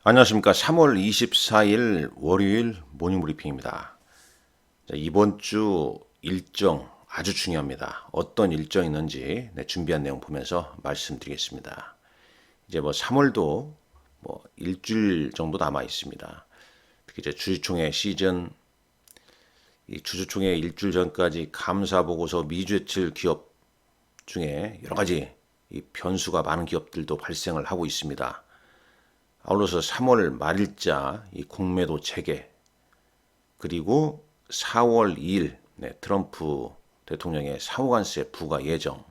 안녕하십니까. 3월 24일 월요일 모닝 브리핑입니다. 자, 이번 주 일정 아주 중요합니다. 어떤 일정이 있는지 준비한 내용 보면서 말씀드리겠습니다. 이제 3월도 일주일 정도 남아 있습니다. 특히 이제 주주총회 시즌, 이 주주총회 일주일 전까지 감사 보고서 미주회칠 기업 중에 여러 가지 이 변수가 많은 기업들도 발생을 하고 있습니다. 아울러서 3월 말일자 이 공매도 재개, 그리고 4월 2일 트럼프 대통령의 상호관세 부과 예정,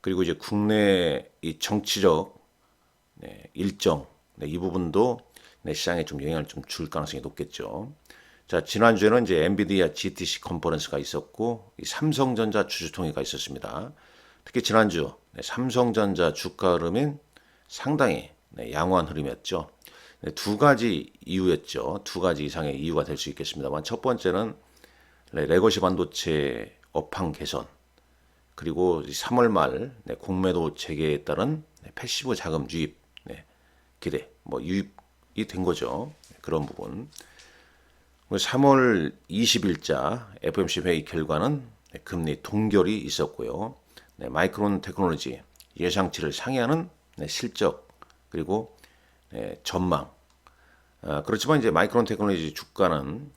그리고 이제 국내 이 정치적 일정, 이 부분도 시장에 좀 영향을 좀 줄 가능성이 높겠죠. 자, 지난주에는 이제 엔비디아 GTC 컨퍼런스가 있었고 이 삼성전자 주주통회가 있었습니다. 특히 지난주 삼성전자 주가 흐름은 상당히 양호한 흐름이었죠. 두 가지 이유였죠. 두 가지 이상의 이유가 될 수 있겠습니다만, 첫 번째는 레거시 반도체 업황 개선, 그리고 3월 말 공매도 재개에 따른 패시브 자금 유입 기대, 유입이 된 거죠. 그런 부분. 3월 20일자 FOMC 회의 결과는 금리 동결이 있었고요. 마이크론 테크놀로지 예상치를 상회하는 실적, 그리고 전망. 그렇지만 이제 마이크론 테크놀로지 주가는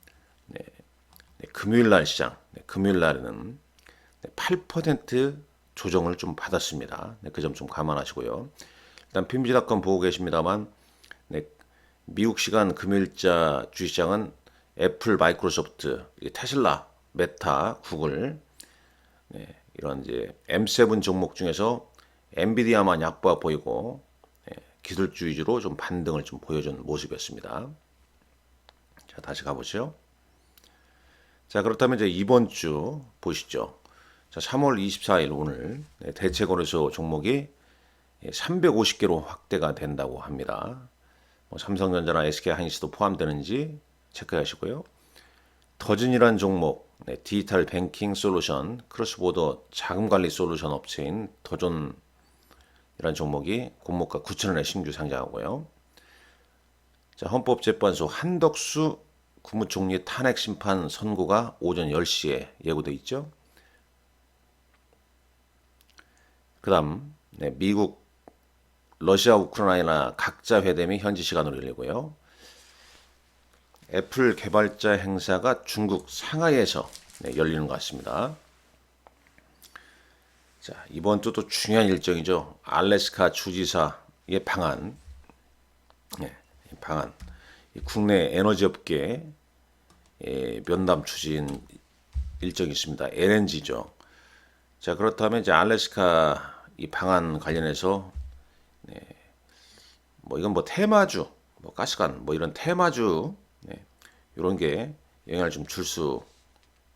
금요일 날 시장, 금요일 날에는 8% 조정을 좀 받았습니다. 그 점 좀 감안하시고요. 일단 PMG닷컴 보고 계십니다만, 미국 시간 금요일자 주시장은 애플, 마이크로소프트, 테슬라, 메타, 구글, 이런 이제 M7 종목 중에서 엔비디아만 약보가 보이고 기술주 위주로 좀 반등을 좀 보여준 모습이었습니다. 자, 다시 가보죠. 자, 그렇다면 이제 이번 주 보시죠. 자, 3월 24일 오늘 대체거래소 종목이 350개로 확대가 된다고 합니다. 삼성전자나 SK하이닉스도 포함되는지 체크하시고요. 더진이란 종목, 디지털 뱅킹 솔루션, 크로스보더 자금관리 솔루션 업체인 더존 이런 종목이 공모가 9,000원에 신규 상장하고요. 자, 헌법재판소 한덕수 국무총리 탄핵 심판 선고가 오전 10시에 예고돼 있죠. 그다음 미국, 러시아, 우크라이나 각자 회담이 현지 시간으로 열리고요. 애플 개발자 행사가 중국 상하이에서 열리는 것 같습니다. 자, 이번 주도 중요한 일정이죠. 알래스카 주지사의 방한, 방한. 국내 에너지 업계 면담 추진 일정이 있습니다. LNG죠. 자, 그렇다면 이제 알래스카 이 방한 관련해서 이건 테마주, 가스관, 이런 테마주 이런 게 영향을 좀 줄 수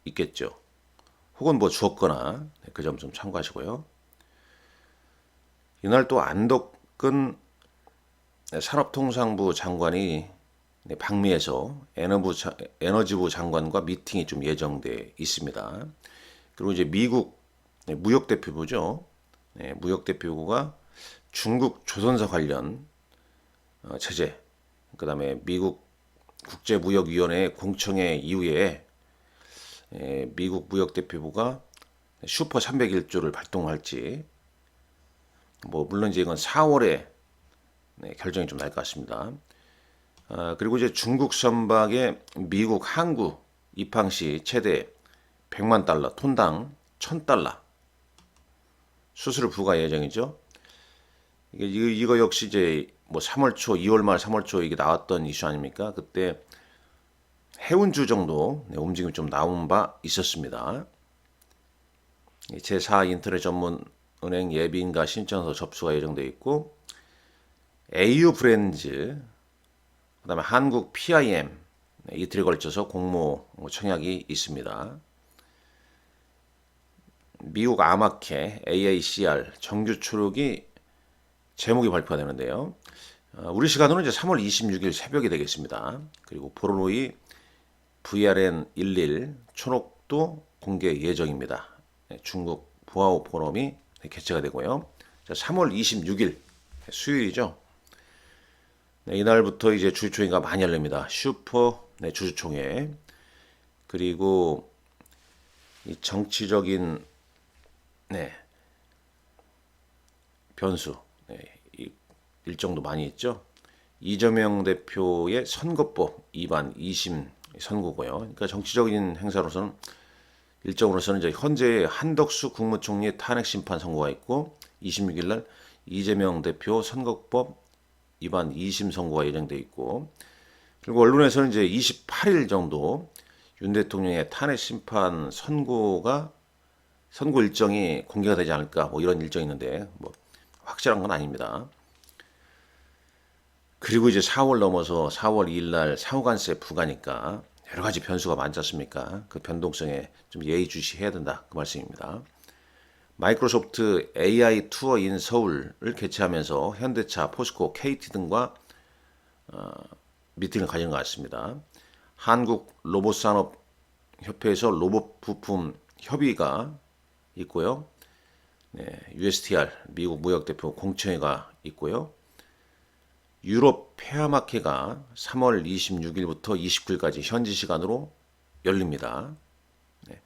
있겠죠. 혹은 주었거나 그 점 좀 참고하시고요. 이날 또 안덕근 산업통상부 장관이 방미에서 에너지부 장관과 미팅이 좀 예정돼 있습니다. 그리고 이제 미국 무역대표부죠. 무역대표부가 중국 조선사 관련 제재, 그다음에 미국 국제무역위원회 공청회 이후에 미국 무역대표부가 슈퍼 301조를 발동할지, 물론 이제 이건 4월에 결정이 좀 날 것 같습니다. 그리고 이제 중국 선박의 미국 항구 입항 시 최대 100만 달러, 톤당 1000달러 수수료 부과 예정이죠. 이거 역시 이제 3월 초, 2월 말 3월 초 이게 나왔던 이슈 아닙니까? 그때 해운주 정도 움직임이 좀 나온 바 있었습니다. 제4 인터넷 전문 은행 예비인가 신청서 접수가 예정되어 있고, AU 브랜즈, 그다음에 한국 PIM 이틀에 걸쳐서 공모 청약이 있습니다. 미국 아마케 AACR 정규 초록이 제목이 발표가 되는데요. 우리 시간으로 이제 3월 26일 새벽이 되겠습니다. 그리고 보로노이 VRN11 초록도 공개 예정입니다. 중국 보아오 포럼이 개최가 되고요. 자, 3월 26일 수요일이죠. 네, 이날부터 이제 주주총회가 많이 열립니다. 슈퍼 주주총회. 그리고 이 정치적인 네, 변수 이 일정도 많이 있죠. 이재명 대표의 선거법 위반 2심 선고고요. 그러니까 정치적인 행사로서는 일정으로서는 이제 현재 한덕수 국무총리 탄핵 심판 선고가 있고 26일 날 이재명 대표 선거법 위반 2심 선고가 예정돼 있고, 그리고 언론에서는 이제 28일 정도 윤 대통령의 탄핵 심판 선고 일정이 공개가 되지 않을까, 뭐 이런 일정이 있는데 뭐 확실한 건 아닙니다. 그리고 이제 4월 넘어서 4월 2일 날 상호관세 부과니까 여러 가지 변수가 많지 않습니까? 그 변동성에 좀 예의주시해야 된다, 그 말씀입니다. 마이크로소프트 AI 투어 인 서울을 개최하면서 현대차, 포스코, KT 등과 미팅을 가진 것 같습니다. 한국 로봇산업협회에서 로봇 부품 협의가 있고요. 네, USTR 미국 무역대표 공청회가 있고요. 유럽 폐화마케가 3월 26일부터 29일까지 현지 시간으로 열립니다. 네,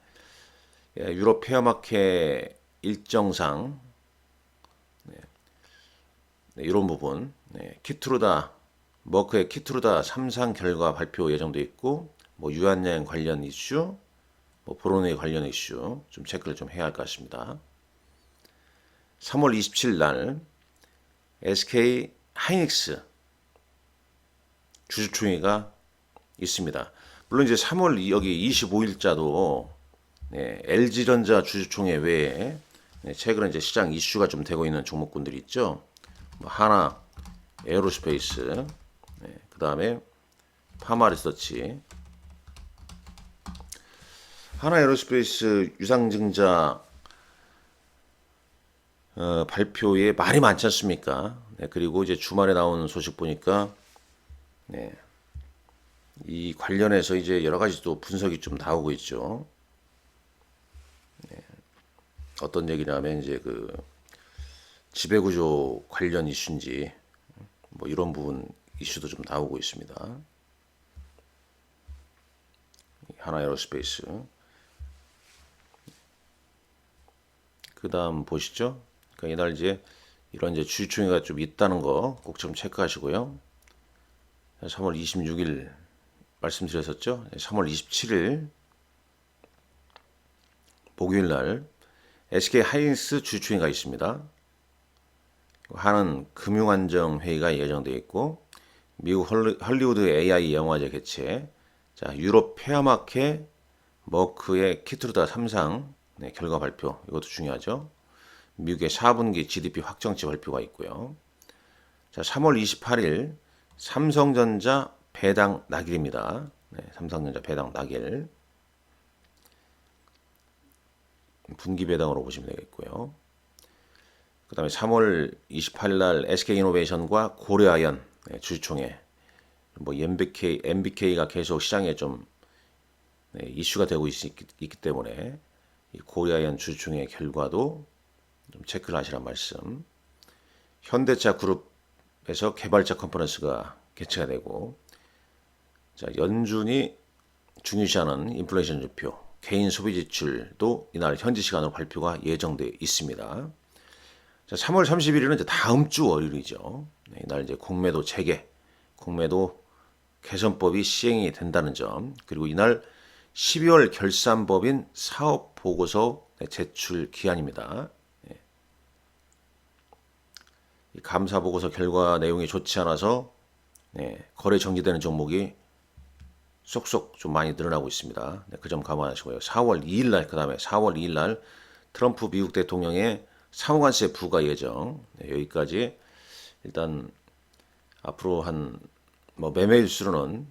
유럽 폐화마케 일정상 이런 부분, 머크의 키트루다 3상 결과 발표 예정돼 있고, 뭐 유한여행 관련 이슈, 뭐 브로네이 관련 이슈 좀 체크를 좀 해야 할 것 같습니다. 3월 27일 날 SK 하이닉스 주주총회가 있습니다. 물론 이제 3월 여기 25일자도 LG전자 주주총회 외에 최근에 이제 시장 이슈가 좀 되고 있는 종목군들이 있죠. 뭐 하나 에어로스페이스, 그 다음에 파마리서치, 하나 에어로스페이스 유상증자 발표에 말이 많지 않습니까? 그리고 이제 주말에 나온 소식 보니까 이 관련해서 이제 여러 가지 또 분석이 좀 나오고 있죠. 어떤 얘기냐면 이제 그 지배구조 관련 이슈인지 뭐 이런 부분 이슈도 좀 나오고 있습니다. 하나에어로스페이스. 그 다음 보시죠. 그러니까 이날 이제 이런 이제 주주총회가 좀 있다는 거 꼭 좀 체크하시고요. 3월 26일 말씀드렸었죠. 3월 27일 목요일 날 SK 하이닉스 주주총회가 있습니다. 하는 금융안정회의가 예정되어 있고, 미국 헐리우드 AI 영화제 개최, 자 유럽 폐화마케 머크의 키트루다 3상 결과 발표, 이것도 중요하죠. 미국의 4분기 GDP 확정치 발표가 있고요. 자 3월 28일 삼성전자 배당 낙일입니다. 삼성전자 배당 낙일. 분기 배당으로 보시면 되겠고요. 그 다음에 3월 28일 날 SK이노베이션과 고려아연 주주총회, 뭐 MBK가 계속 시장에 좀 이슈가 되고 있기 때문에 이 고려아연 주주총회 결과도 좀 체크를 하시란 말씀. 현대차 그룹에서 개발자 컨퍼런스가 개최가 되고, 자 연준이 중요시하는 인플레이션 지표, 개인 소비 지출도 이날 현지 시간으로 발표가 예정되어 있습니다. 자, 3월 31일은 이제 다음 주 월요일이죠. 이날 이제 공매도 재개, 공매도 개선법이 시행이 된다는 점, 그리고 이날 12월 결산법인 사업 보고서 제출 기한입니다. 이 감사 보고서 결과 내용이 좋지 않아서 거래 정지되는 종목이 쏙쏙 좀 많이 늘어나고 있습니다. 그 점 감안하시고요. 4월 2일 날, 그 다음에 4월 2일 날 트럼프 미국 대통령의 상호관세 부과 예정. 여기까지 일단 앞으로 뭐 매매일 수로는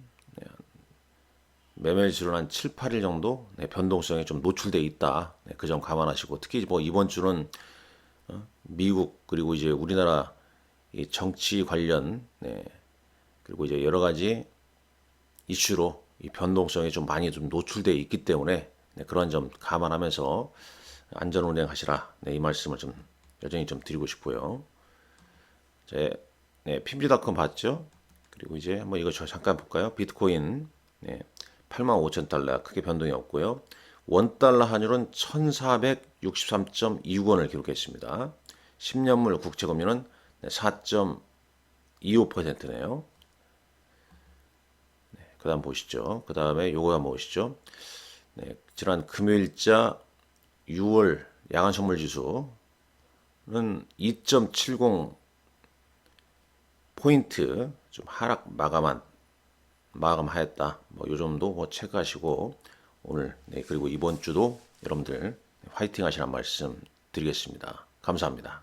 한 7, 8일 정도 변동성에 좀 노출돼 있다. 그 점 감안하시고, 특히 뭐 이번 주는 미국 그리고 이제 우리나라 이 정치 관련 그리고 이제 여러 가지 이슈로 이 변동성이 좀 많이 좀 노출되어 있기 때문에 그런 점 감안하면서 안전 운행하시라, 이 말씀을 좀 여전히 좀 드리고 싶고요. PMG닷컴 봤죠? 그리고 이제 한번 이거 저 잠깐 볼까요? 비트코인 85,000달러 크게 변동이 없고요. 원달러 환율은 1,463.26원을 기록했습니다. 10년물 국채금리는 4.25%네요. 그 다음 보시죠. 그 다음에 요거 한번 보시죠. 지난 금요일자 6월 야간 선물 지수는 2.70 포인트 좀 하락 마감하였다. 뭐 요 정도 뭐 체크하시고 오늘 그리고 이번 주도 여러분들 화이팅 하시란 말씀 드리겠습니다. 감사합니다.